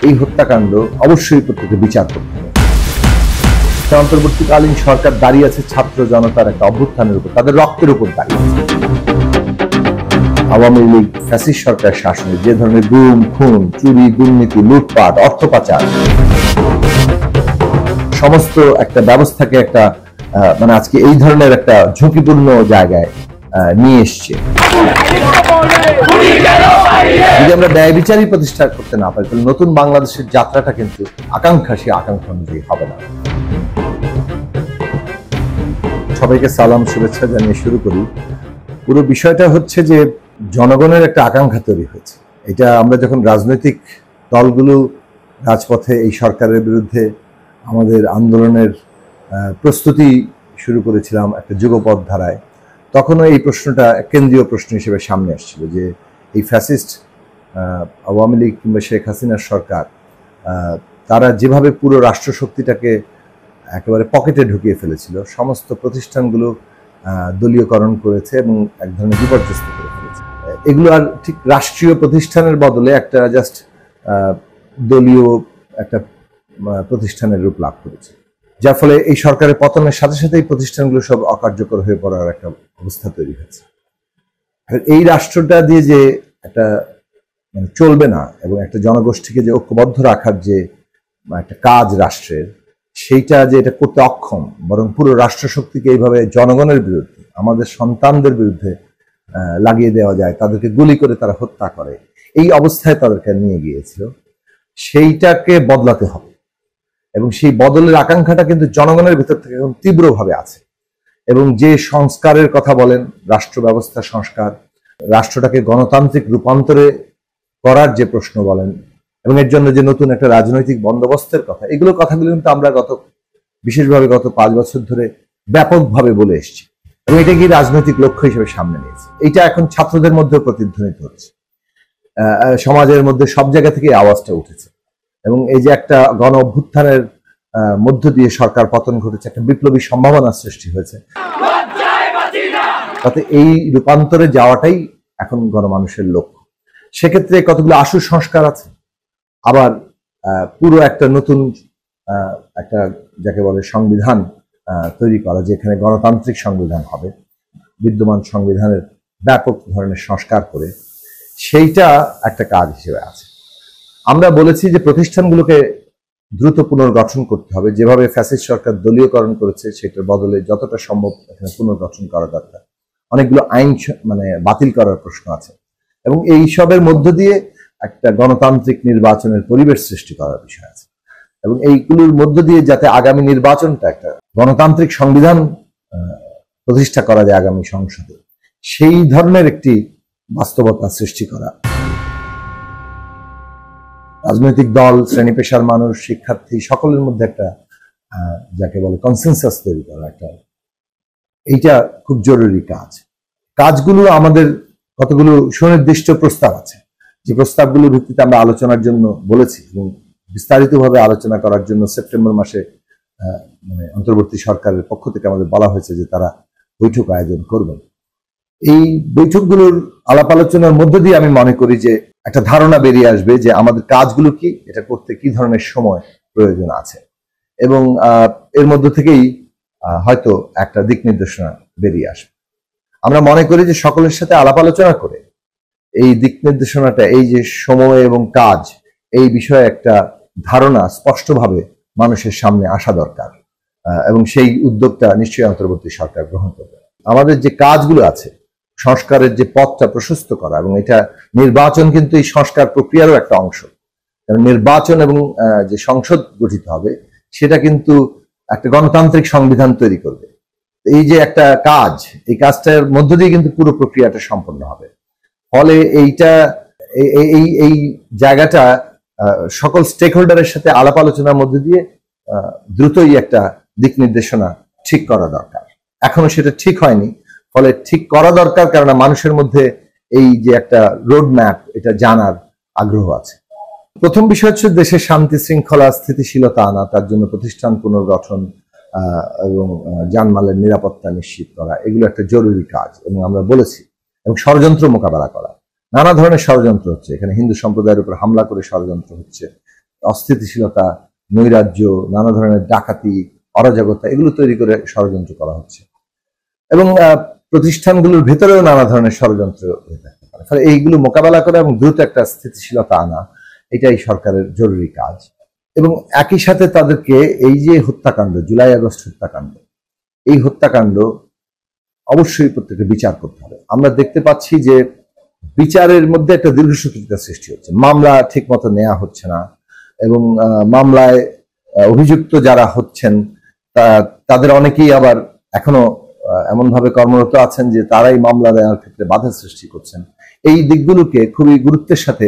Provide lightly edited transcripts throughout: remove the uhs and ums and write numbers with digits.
এই হত্যাকাণ্ড অবশ্যই প্রত্যেকে বিচার করতে হবে। অন্তর্বর্তীকালীন সরকার দাঁড়িয়ে আছে ছাত্র জনতার একটা অভ্যুত্থানের উপর, তাদের রক্তের উপর দাঁড়িয়ে আছে। আওয়ামী লীগ ফ্যাসিস্ট সরকার শাসনে যে ধরনের গুম, খুন, চুরি, দুর্নীতি, লুটপাট, অর্থ পাচার, সমস্ত একটা ব্যবস্থাকে একটা মানে আজকে এই ধরনের একটা ঝুঁকিপূর্ণ জায়গায় নিয়ে এসছে। যদি আমরা ব্যয় বিচারই প্রতিষ্ঠা করতে না পারি, তাহলে নতুন বাংলাদেশের যাত্রাটা কিন্তু সেই আকাঙ্ক্ষা অনুযায়ী হবে না। সবাইকে সালাম, শুভেচ্ছা জানিয়ে শুরু করি। পুরো বিষয়টা হচ্ছে যে জনগণের একটা আকাঙ্ক্ষা তৈরি হয়েছে। এটা আমরা যখন রাজনৈতিক দলগুলো রাজপথে এই সরকারের বিরুদ্ধে আমাদের আন্দোলনের প্রস্তুতি শুরু করেছিলাম একটা যুগপৎ ধারায়, তখনও এই প্রশ্নটা কেন্দ্রীয় প্রশ্ন হিসেবে সামনে আসছিল যে এই ফ্যাসিস্ট আওয়ামী লীগ কিংবা শেখ হাসিনার সরকার তারা যেভাবে পুরো রাষ্ট্রশক্তিটাকে একেবারে পকেটে ঢুকিয়ে ফেলেছিল, সমস্ত প্রতিষ্ঠানগুলো দলীয়করণ করেছে এবং এক ধরনের বিপর্যস্ত করে ফেলেছে। এগুলো আর ঠিক রাষ্ট্রীয় প্রতিষ্ঠানের বদলে একটা জাস্ট দলীয় একটা প্রতিষ্ঠানের রূপ লাভ করেছে, যার ফলে এই সরকারের পতনের সাথে সাথে এই প্রতিষ্ঠানগুলো সব অকার্যকর হয়ে পড়ার একটা অবস্থা তৈরি হয়েছে। এই রাষ্ট্রটা দিয়ে যে একটা চলবে না এবং একটা জনগোষ্ঠীকে যে ঐক্যবদ্ধ রাখার যে একটা কাজ রাষ্ট্রের, সেইটা যে এটা করতে অক্ষম, বরং পুরো রাষ্ট্রশক্তিকে এইভাবে জনগণের বিরুদ্ধে, আমাদের সন্তানদের বিরুদ্ধে লাগিয়ে দেওয়া যায়, তাদেরকে গুলি করে তারা হত্যা করে, এই অবস্থায় তাদেরকে নিয়ে গিয়েছিল। সেইটাকে বদলাতে হবে এবং সেই বদলের আকাঙ্ক্ষাটা কিন্তু জনগণের ভিতর থেকে এখন তীব্রভাবে আছে। এবং যে সংস্কারের কথা বলেন, রাষ্ট্র ব্যবস্থা সংস্কার, রাষ্ট্রটাকে গণতান্ত্রিক রূপান্তরে করার যে প্রশ্ন বলেন, এবং এর জন্য যে নতুন একটা রাজনৈতিক বন্দোবস্তের কথা, কথাগুলো কিন্তু আমরা বিশেষভাবে গত 5 বছর ধরে ব্যাপকভাবে বলে এসেছি এবং এটা কি রাজনৈতিক লক্ষ্য হিসেবে সামনে নিয়েছে। এটা এখন ছাত্রদের মধ্যে প্রতিধ্বনিত হচ্ছে, সমাজের মধ্যে সব জায়গা থেকে আওয়াজটা উঠেছে এবং এই যে একটা গণ অভ্যুত্থানের মধ্য দিয়ে সরকার পতন ঘটেছে, একটা বিপ্লবী সম্ভাবনা সৃষ্টি হয়েছে। তাতে এই রূপান্তরে যাওয়াটাই এখন গণমানুষের লক্ষ্য। সেক্ষেত্রে কতগুলো আশু সংস্কার আছে, আবার পুরো একটা নতুন একটা যাকে বলে সংবিধান তৈরি করা, যেখানে গণতান্ত্রিক সংবিধান হবে, বিদ্যমান সংবিধানের ব্যাপক ধরনের সংস্কার করে, সেইটা একটা কাজ হিসেবে আছে। আমরা বলেছি যে প্রতিষ্ঠানগুলোকে দ্রুত পুনর্গঠন করতে হবে, যেভাবে ফ্যাসিস্ট সরকার দলীয়করণ করেছে সেটার বদলে যতটা সম্ভব এখানে পুনর্গঠন করা দরকার। অনেকগুলো আইন বাতিল করার প্রশ্ন আছে এবং এই সবের মধ্য দিয়ে একটা গণতান্ত্রিক নির্বাচনের পরিবেশ সৃষ্টি করার বিষয় আছে এবং এইগুলোর মধ্য দিয়ে যাতে আগামী নির্বাচনটা একটা গণতান্ত্রিক সংবিধান প্রতিষ্ঠা করা যায় আগামী সংসদে, সেই ধরনের একটি বাস্তবতা সৃষ্টি করা। রাজনৈতিক দল, শ্রেণী পেশার মানুষ, শিক্ষার্থী সকলের মধ্যে একটা যাকে বলে কনসেনসাস তৈরি করা, এইটা খুব জরুরি কাজ। কাজগুলো আমাদের কতগুলো সুনির্দিষ্ট প্রস্তাব আছে, যে প্রস্তাবগুলোর ভিত্তিতে আমরা আলোচনার জন্য বলেছি এবং বিস্তারিতভাবে আলোচনা করার জন্য সেপ্টেম্বর মাসে অন্তর্বর্তী সরকারের পক্ষ থেকে আমাদের বলা হয়েছে যে তারা বৈঠক আয়োজন করবেন। এই বৈঠকগুলোর আলাপ আলোচনার মধ্য দিয়ে আমি মনে করি যে একটা ধারণা বেরিয়ে আসবে যে আমাদের কাজগুলো কি, এটা করতে কি ধরনের সময় প্রয়োজন আছে এবং এর মধ্য থেকেই হয়তো একটা দিক নির্দেশনা বেরিয়ে আসবে। আমরা মনে করি যে সকলের সাথে আলাপ আলোচনা করে এই দিক নির্দেশনাটা, এই যে সময় এবং কাজ, এই বিষয়ে একটা ধারণা স্পষ্টভাবে মানুষের সামনে আসা দরকার এবং সেই উদ্যোগটা নিশ্চয়ই অন্তর্বর্তী সরকার গ্রহণ করবে। আমাদের যে কাজগুলো আছে, সংস্কারের যে পথটা প্রশস্ত করা, এবং এটা নির্বাচন কিন্তু এই সংস্কার প্রক্রিয়ারও একটা অংশ। কারণ নির্বাচন এবং যে সংসদ গঠিত হবে সেটা কিন্তু একটা গণতান্ত্রিক সংবিধান তৈরি করবে। এই যে একটা কাজ, এই কাজটার মধ্য দিয়ে কিন্তু পুরো প্রক্রিয়াটা সম্পন্ন হবে। ফলে এই জায়গাটা সকল স্টেক হোল্ডারের সাথে আলাপ আলোচনার মধ্যে দিয়ে দ্রুতই একটা দিক নির্দেশনা ঠিক করা দরকার। এখনো সেটা ঠিক হয়নি, ফলে ঠিক করা দরকার, কারণ মানুষের মধ্যে এই যে একটা রোড ম্যাপ, এটা জানার আগ্রহ আছে। প্রথম বিষয় হচ্ছে দেশের শান্তি শৃঙ্খলা স্থিতিশীলতা আনা, তার জন্য প্রতিষ্ঠান পুনর্গঠন এবং জানমালের নিরাপত্তা নিশ্চিত করা, এগুলো একটা জরুরি কাজ এবং আমরা বলেছি, এবং ষড়যন্ত্র মোকাবেলা করা। নানা ধরনের ষড়যন্ত্র হচ্ছে, এখানে হিন্দু সম্প্রদায়ের উপর হামলা করে ষড়যন্ত্র হচ্ছে, অস্থিতিশীলতা, নৈরাজ্য, নানা ধরনের ডাকাতি, অরাজকতা এগুলো তৈরি করে ষড়যন্ত্র করা হচ্ছে, এবং প্রতিষ্ঠানগুলোর ভেতরেও নানা ধরনের ষড়যন্ত্র হয়ে থাকতে পারে। ফলে এইগুলো মোকাবেলা করা এবং দ্রুত একটা স্থিতিশীলতা আনা, এটাই সরকারের জরুরি কাজ। এবং একই সাথে তাদেরকে এই যে হত্যাকাণ্ড, জুলাই আগস্ট হত্যাকাণ্ড, এই হত্যাকাণ্ড অবশ্যই প্রত্যেককে বিচার করতে হবে। আমরা দেখতে পাচ্ছি যে বিচারের মধ্যে একটা দীর্ঘসূত্রিতা সৃষ্টি হচ্ছে, মামলা ঠিক মতো নেওয়া হচ্ছে না, এবং মামলায় অভিযুক্ত যারা হচ্ছেন তাদের অনেকেই আবার এখনো এমন ভাবে কর্মরত আছেন যে তারাই মামলা দেওয়ার ক্ষেত্রে বাধা সৃষ্টি করছেন। এই দিকগুলোকে খুবই গুরুত্বের সাথে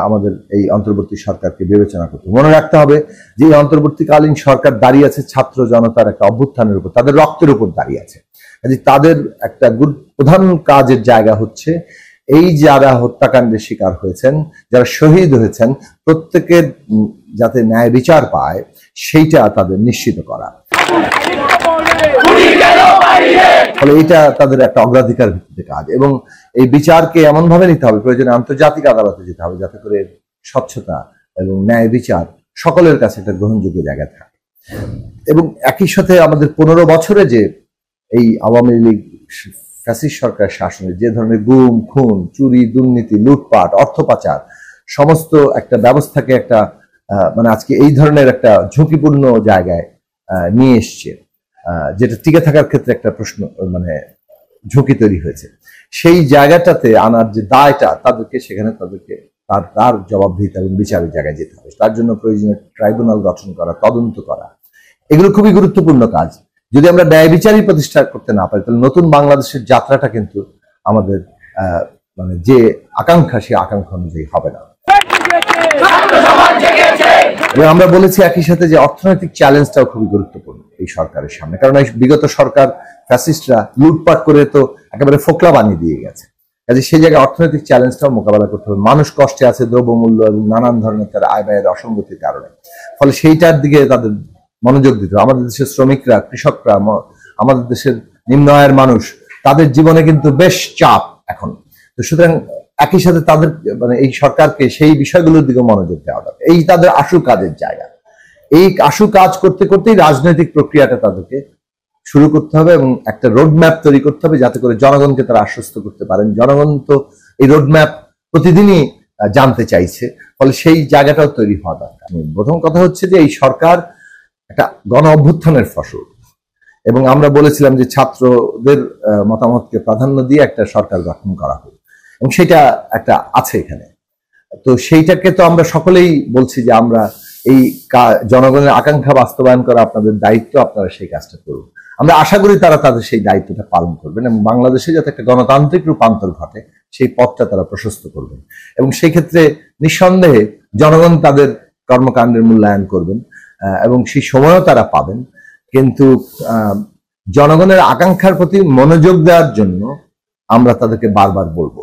আমাদের এই অন্তর্বর্তী সরকারকে বিবেচনা করতে মনে রাখতে হবে যে এই অন্তর্বর্তীকালীন সরকার দাঁড়িয়ে আছে ছাত্র জনতার একটা অভ্যুত্থানের উপর, তাদের রক্তের উপর দাঁড়িয়ে আছে। তাদের একটা প্রধান কাজের জায়গা হচ্ছে এই যারা হত্যাকাণ্ডের শিকার হয়েছেন, যারা শহীদ হয়েছেন, প্রত্যেকের যাতে ন্যায় বিচার পায় সেইটা তাদের নিশ্চিত করা। ফলে এটা তাদের একটা অগ্রাধিকার ভিত্তিতে কাজ, এবং এই বিচারকে এমন ভাবে নিতে হবে, প্রয়োজনে আন্তর্জাতিক আদালতে যেতে হবে যাতে করে স্বচ্ছতা এবং ন্যায় বিচার সকলের কাছে একটা গ্রহণযোগ্য জায়গা থাকে। এবং একই সাথে আমাদের 15 বছরে যে এই আওয়ামী লীগ ফ্যাসিস্ট সরকার শাসনে যে ধরনের গুম, খুন, চুরি, দুর্নীতি, লুটপাট, অর্থ পাচার সমস্ত একটা ব্যবস্থাকে একটা মানে আজকে এই ধরনের একটা ঝুঁকিপূর্ণ জায়গায় নিয়ে এসছে, যেটা টিকে থাকার ক্ষেত্রে একটা প্রশ্ন মানে ঝুঁকি তৈরি হয়েছে, সেই জায়গাটাতে আনার যে দায়টা তাদেরকে সেখানে তাদেরকে তার জবাবদিহিতা এবং বিচারের জায়গায় যেতে হবে। তার জন্য প্রয়োজনীয় ট্রাইব্যুনাল গঠন করা, তদন্ত করা, এগুলো খুবই গুরুত্বপূর্ণ কাজ। যদি আমরা ন্যায় বিচারই প্রতিষ্ঠা করতে না পারি তাহলে নতুন বাংলাদেশের যাত্রাটা কিন্তু আমাদের মানে যে আকাঙ্ক্ষা সেই আকাঙ্ক্ষা অনুযায়ী হবে না। এবং আমরা বলেছি একই সাথে যে অর্থনৈতিক চ্যালেঞ্জটাও খুবই গুরুত্বপূর্ণ এই সরকারের সামনে, কারণ এই বিগত সরকার ফ্যাসিস্টরা লুটপাট করে তো একেবারে ফোকলা বানিয়ে দিয়ে গেছে। কাজে সেই জায়গায় অর্থনৈতিক চ্যালেঞ্জটাও মোকাবেলা করতে হবে। মানুষ কষ্টে আছে দ্রব্যমূল্য এবং নানান ধরনের তার আয় ব্যয়ের অসঙ্গতির কারণে, ফলে সেইটার দিকে তাদের মনোযোগ দিতে হবে। আমাদের দেশের শ্রমিকরা, কৃষকরা, আমাদের দেশের নিম্ন আয়ের মানুষ, তাদের জীবনে কিন্তু বেশ চাপ এখন। তো সুতরাং একই সাথে তাদের মানে এই সরকারকে সেই বিষয়গুলোর দিকে মনোযোগ দেওয়া দরকার। এই তাদের আশু কাজের জায়গা। এই আশু কাজ করতে করতেই রাজনৈতিক প্রক্রিয়াটা তাদেরকে শুরু করতে হবে এবং একটা রোডম্যাপ তৈরি করতে হবে যাতে করে জনগণকে তারা আশ্বস্ত করতে পারেন। জনগণ তো এই রোডম্যাপ প্রতিদিনই জানতে চাইছে, ফলে সেই জায়গাটাও তৈরি হওয়া দরকার। প্রথম কথা হচ্ছে যে এই সরকার একটা গণ অভ্যুত্থানের ফসল, এবং আমরা বলেছিলাম যে ছাত্রদের মতামতকে প্রাধান্য দিয়ে একটা সরকার গঠন করা হোক, এবং সেটা একটা আছে এখানে। তো সেইটাকে তো আমরা সকলেই বলছি যে আমরা এই জনগণের আকাঙ্ক্ষা বাস্তবায়ন করা আপনাদের দায়িত্ব, আপনারা সেই কাজটা করুন। আমরা আশা করি তারা তাদের সেই দায়িত্বটা পালন করবেন এবং বাংলাদেশে যাতে একটা গণতান্ত্রিক রূপান্তর ঘটে সেই পথটা তারা প্রশস্ত করবেন, এবং সেই ক্ষেত্রে নিঃসন্দেহে জনগণ তাদের কর্মকাণ্ডের মূল্যায়ন করবেন এবং সেই সময়ও তারা পাবেন। কিন্তু জনগণের আকাঙ্ক্ষার প্রতি মনোযোগ দেওয়ার জন্য আমরা তাদেরকে বারবার বলবো